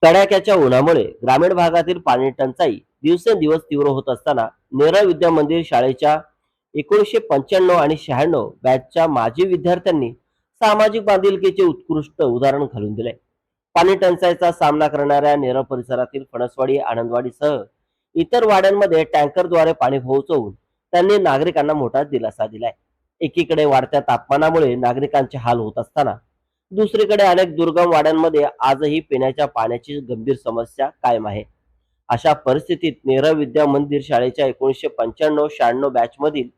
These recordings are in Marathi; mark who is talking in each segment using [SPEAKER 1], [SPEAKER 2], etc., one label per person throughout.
[SPEAKER 1] कडाक्याच्या उन्हामुळे ग्रामीण भागातील पाणी टंचाई दिवसेंदिवस तीव्र होत असताना नेरळ विद्या मंदिर शाळेच्या 1995 आणि 96 बॅचच्या माजी विद्यार्थ्यांनी सामाजिक बांधिलकीचे उत्कृष्ट उदाहरण घालून दिले. पाणी टंचाईचा सामना करणाऱ्या नेरळ परिसरातील फणसवाडी, आनंदवाडीसह इतर वाड्यांमध्ये टँकरद्वारे पाणी पोहोचवून त्यांनी नागरिकांना मोठा दिलासा दिलाय. एकीकडे वाढत्या तापमानामुळे नागरिकांचे हाल होत असताना दुसरीकडे अनेक दुर्गम वाड्यांमध्ये आजही पिण्याच्या पाण्याची गंभीर समस्या कायम आहे. अशा परिस्थितीत नेरळ विद्या मंदिर शाळेच्या 1995-96 बॅच मधील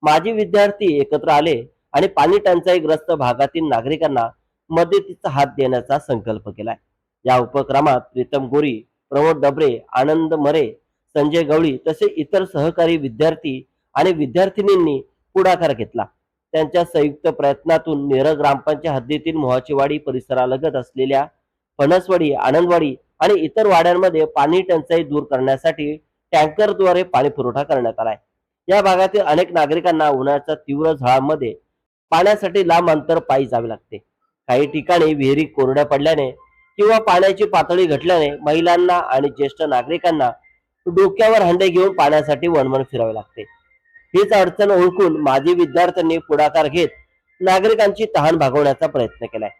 [SPEAKER 1] माजी विद्यार्थी एकत्र आले आणि पाणी टंचाईग्रस्त भागातील नागरिकांना मदतीचा हात देण्याचा संकल्प केलाय. या उपक्रमात प्रीतम गोरी, प्रमोद डबरे, आनंद मरे, संजय गवळी तसे इतर सहकारी विद्यार्थी आणि विद्यार्थिनींनी पुढाकार घेतला. त्यांच्या संयुक्त प्रयत्नातून नेरळ ग्रामपंचायत हद्दीतील मोहाचीवाडी परिसरालगत असलेल्या फणसवाडी, आनंदवाडी आणि इतर वाड्यांमध्ये पाणी टंचाई दूर करण्यासाठी टँकरद्वारे पाणी पुरवठा करण्यात आलाय. या भागातील अनेक नागरिकांना उन्हाच्या तीव्र झळांमध्ये पाण्यासाठी लांब अंतर पायी जावे लागते. काही ठिकाणी विहिरी कोरड्या पडल्याने किंवा पाण्याची पातळी घटल्याने महिलांना आणि ज्येष्ठ नागरिकांना डोक्यावर हंडे घेऊन पाण्यासाठी वणवण फिरावे लागते. हीच अडचण ओळखून माजी विद्यार्थ्यांनी पुढाकार घेत नागरिकांची तहान भागवण्याचा प्रयत्न केलाय.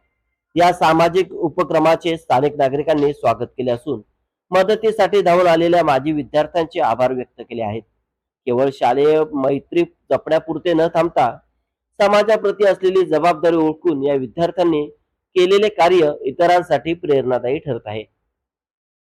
[SPEAKER 1] या सामाजिक उपक्रमाचे स्थानिक नागरिकांनी स्वागत केले असून मदतीसाठी धावून आलेल्या माजी विद्यार्थ्यांचे आभार व्यक्त केले आहेत. केवळ शालेय मैत्री जपण्यापुरते न थांबता समाजाप्रती असलेली जबाबदारी ओळखून या विद्यार्थ्यांनी केलेले कार्य इतरांसाठी प्रेरणादायी ठरत आहे.